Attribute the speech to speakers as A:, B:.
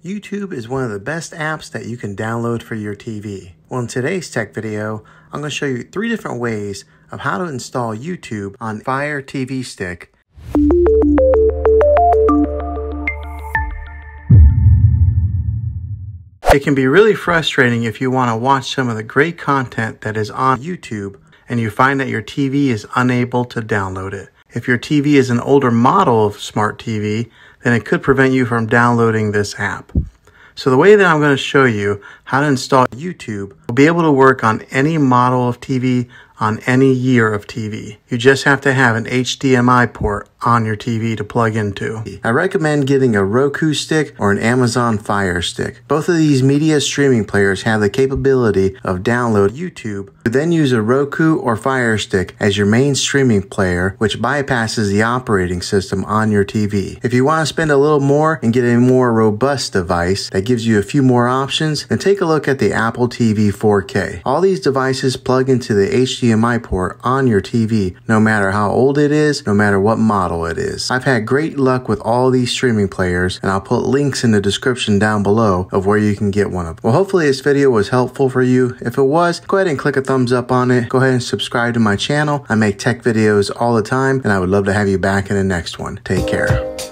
A: YouTube is one of the best apps that you can download for your TV. Well, in today's tech video, I'm going to show you 3 different ways of how to install YouTube on Fire TV Stick. It can be really frustrating if you want to watch some of the great content that is on YouTube and you find that your TV is unable to download it. If your TV is an older model of smart TV, then it could prevent you from downloading this app. So the way that I'm going to show you how to install YouTube will be able to work on any model of TV on any year of TV. You just have to have an HDMI port on your TV to plug into. I recommend getting a Roku stick or an Amazon Fire Stick. Both of these media streaming players have the capability of download YouTube. You then use a Roku or Fire Stick as your main streaming player, which bypasses the operating system on your TV. If you want to spend a little more and get a more robust device that gives you a few more options, then take a look at the Apple TV 4K. All these devices plug into the HDMI port on your TV, no matter how old it is, no matter what model it is. I've had great luck with all these streaming players, and I'll put links in the description down below of where you can get one of them. Well, hopefully this video was helpful for you. If it was, go ahead and click a thumbs up on it. Go ahead and subscribe to my channel. I make tech videos all the time, and I would love to have you back in the next one. Take care.